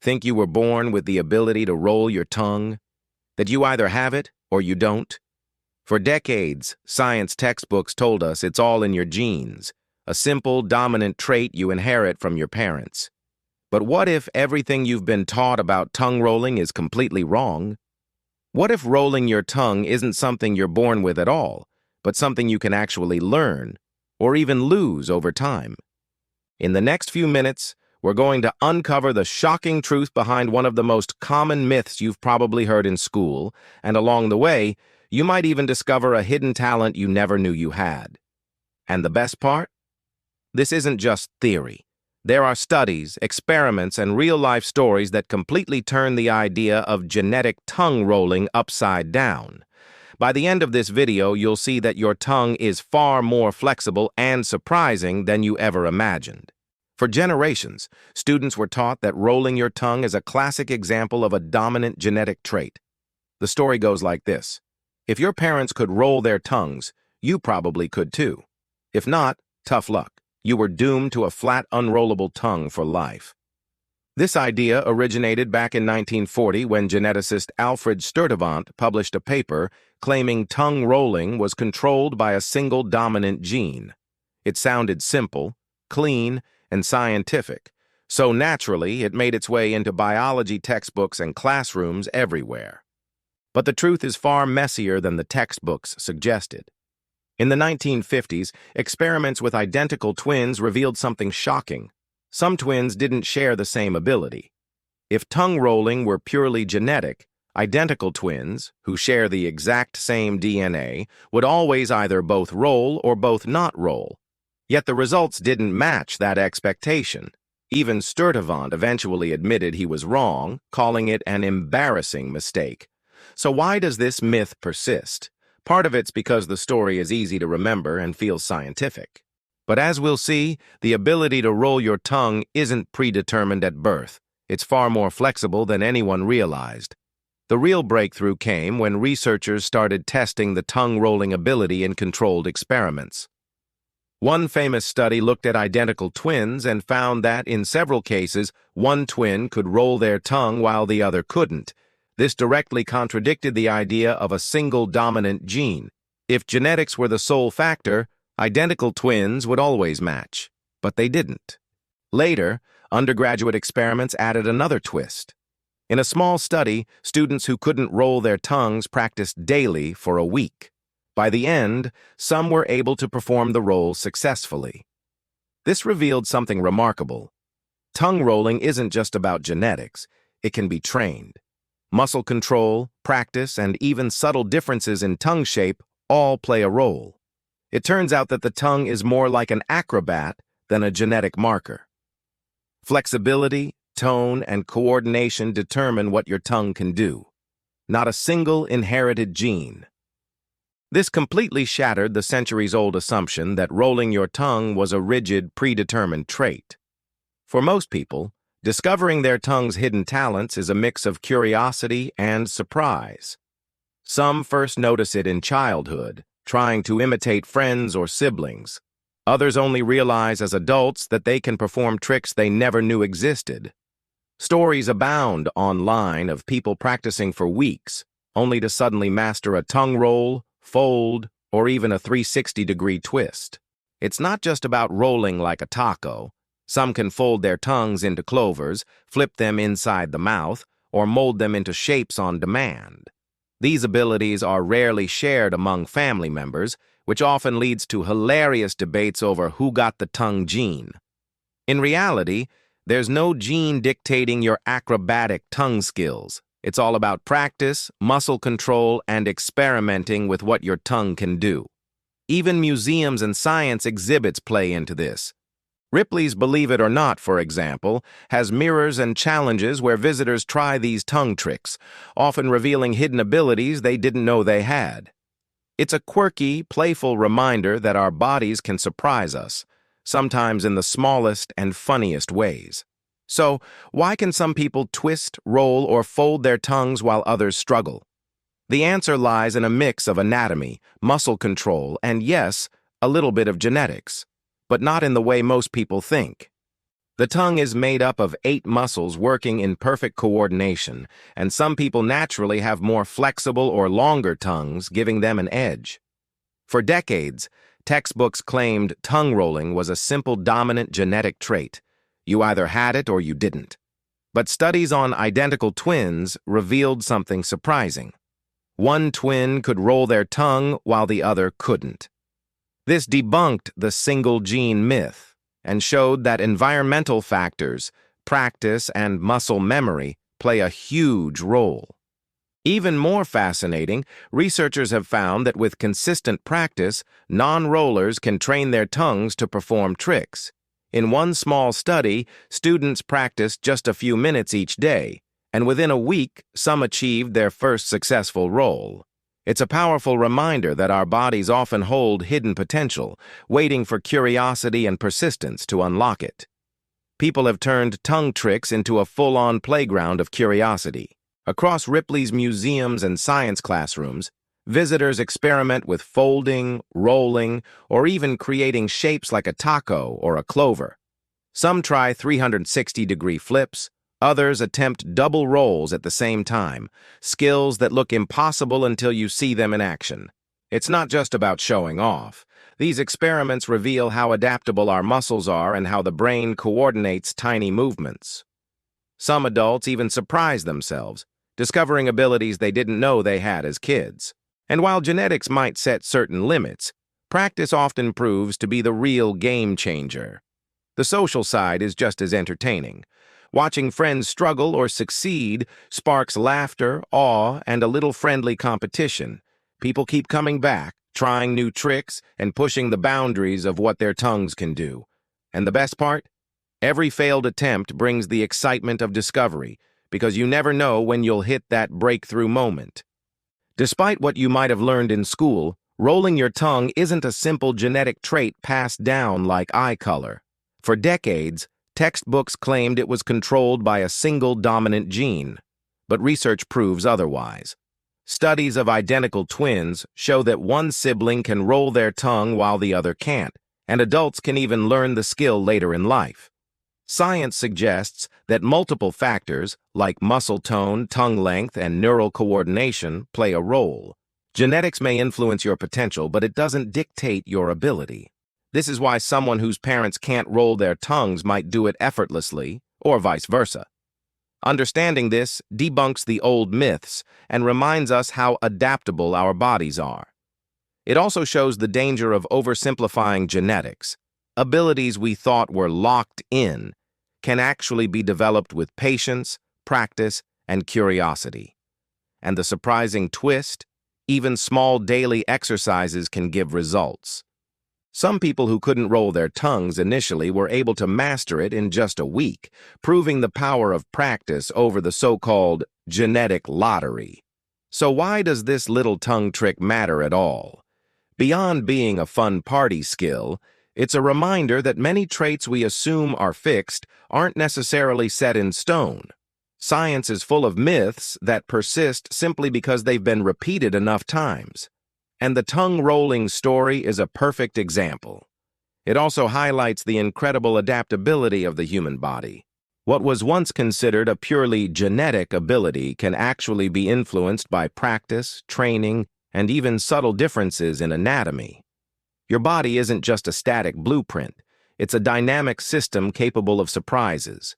Think you were born with the ability to roll your tongue? That you either have it or you don't? For decades, science textbooks told us it's all in your genes, a simple, dominant trait you inherit from your parents. But what if everything you've been taught about tongue rolling is completely wrong? What if rolling your tongue isn't something you're born with at all, but something you can actually learn, or even lose over time? In the next few minutes, we're going to uncover the shocking truth behind one of the most common myths you've probably heard in school, and along the way, you might even discover a hidden talent you never knew you had. And the best part? This isn't just theory. There are studies, experiments, and real-life stories that completely turn the idea of genetic tongue rolling upside down. By the end of this video, you'll see that your tongue is far more flexible and surprising than you ever imagined. For generations, students were taught that rolling your tongue is a classic example of a dominant genetic trait. The story goes like this. If your parents could roll their tongues, you probably could too. If not, tough luck. You were doomed to a flat, unrollable tongue for life. This idea originated back in 1940 when geneticist Alfred Sturtevant published a paper claiming tongue rolling was controlled by a single dominant gene. It sounded simple, clean, and scientific, so naturally it made its way into biology textbooks and classrooms everywhere. But the truth is far messier than the textbooks suggested. In the 1950s, experiments with identical twins revealed something shocking. Some twins didn't share the same ability. If tongue rolling were purely genetic, identical twins, who share the exact same DNA, would always either both roll or both not roll. Yet the results didn't match that expectation. Even Sturtevant eventually admitted he was wrong, calling it an embarrassing mistake. So why does this myth persist? Part of it's because the story is easy to remember and feels scientific. But as we'll see, the ability to roll your tongue isn't predetermined at birth. It's far more flexible than anyone realized. The real breakthrough came when researchers started testing the tongue-rolling ability in controlled experiments. One famous study looked at identical twins and found that, in several cases, one twin could roll their tongue while the other couldn't. This directly contradicted the idea of a single dominant gene. If genetics were the sole factor, identical twins would always match. But they didn't. Later, undergraduate experiments added another twist. In a small study, students who couldn't roll their tongues practiced daily for a week. By the end, some were able to perform the role successfully. This revealed something remarkable. Tongue rolling isn't just about genetics. It can be trained. Muscle control, practice, and even subtle differences in tongue shape all play a role. It turns out that the tongue is more like an acrobat than a genetic marker. Flexibility, tone, and coordination determine what your tongue can do, not a single inherited gene. This completely shattered the centuries-old assumption that rolling your tongue was a rigid, predetermined trait. For most people, discovering their tongue's hidden talents is a mix of curiosity and surprise. Some first notice it in childhood, trying to imitate friends or siblings. Others only realize as adults that they can perform tricks they never knew existed. Stories abound online of people practicing for weeks, only to suddenly master a tongue roll, fold, or even a 360-degree twist. It's not just about rolling like a taco. Some can fold their tongues into clovers, flip them inside the mouth, or mold them into shapes on demand. These abilities are rarely shared among family members, which often leads to hilarious debates over who got the tongue gene. In reality, there's no gene dictating your acrobatic tongue skills. It's all about practice, muscle control, and experimenting with what your tongue can do. Even museums and science exhibits play into this. Ripley's Believe It or Not, for example, has mirrors and challenges where visitors try these tongue tricks, often revealing hidden abilities they didn't know they had. It's a quirky, playful reminder that our bodies can surprise us, sometimes in the smallest and funniest ways. So, why can some people twist, roll, or fold their tongues while others struggle? The answer lies in a mix of anatomy, muscle control, and yes, a little bit of genetics. But not in the way most people think. The tongue is made up of 8 muscles working in perfect coordination, and some people naturally have more flexible or longer tongues, giving them an edge. For decades, textbooks claimed tongue rolling was a simple dominant genetic trait. You either had it or you didn't. But studies on identical twins revealed something surprising. One twin could roll their tongue while the other couldn't. This debunked the single gene myth and showed that environmental factors, practice, and muscle memory play a huge role. Even more fascinating, researchers have found that with consistent practice, non-rollers can train their tongues to perform tricks. In one small study, students practiced just a few minutes each day, and within a week, some achieved their first successful roll. It's a powerful reminder that our bodies often hold hidden potential, waiting for curiosity and persistence to unlock it. People have turned tongue tricks into a full-on playground of curiosity. Across Ripley's museums and science classrooms, visitors experiment with folding, rolling, or even creating shapes like a taco or a clover. Some try 360-degree flips, others attempt double rolls at the same time, skills that look impossible until you see them in action. It's not just about showing off. These experiments reveal how adaptable our muscles are and how the brain coordinates tiny movements. Some adults even surprise themselves, discovering abilities they didn't know they had as kids. And while genetics might set certain limits, practice often proves to be the real game changer. The social side is just as entertaining. Watching friends struggle or succeed sparks laughter, awe, and a little friendly competition. People keep coming back, trying new tricks, and pushing the boundaries of what their tongues can do. And the best part? Every failed attempt brings the excitement of discovery, because you never know when you'll hit that breakthrough moment. Despite what you might have learned in school, rolling your tongue isn't a simple genetic trait passed down like eye color. For decades, textbooks claimed it was controlled by a single dominant gene, but research proves otherwise. Studies of identical twins show that one sibling can roll their tongue while the other can't, and adults can even learn the skill later in life. Science suggests that multiple factors, like muscle tone, tongue length, and neural coordination, play a role. Genetics may influence your potential, but it doesn't dictate your ability. This is why someone whose parents can't roll their tongues might do it effortlessly, or vice versa. Understanding this debunks the old myths and reminds us how adaptable our bodies are. It also shows the danger of oversimplifying genetics. Abilities we thought were locked in can actually be developed with patience, practice, and curiosity. And the surprising twist, even small daily exercises can give results. Some people who couldn't roll their tongues initially were able to master it in just a week, proving the power of practice over the so-called genetic lottery. So why does this little tongue trick matter at all? Beyond being a fun party skill, it's a reminder that many traits we assume are fixed aren't necessarily set in stone. Science is full of myths that persist simply because they've been repeated enough times. And the tongue-rolling story is a perfect example. It also highlights the incredible adaptability of the human body. What was once considered a purely genetic ability can actually be influenced by practice, training, and even subtle differences in anatomy. Your body isn't just a static blueprint. It's a dynamic system capable of surprises.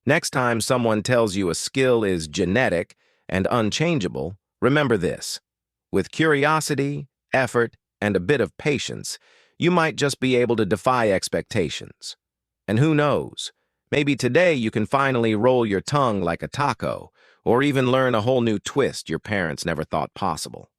Next time someone tells you a skill is genetic and unchangeable, remember this. With curiosity, effort, and a bit of patience, you might just be able to defy expectations. And who knows, maybe today you can finally roll your tongue like a taco, or even learn a whole new twist your parents never thought possible.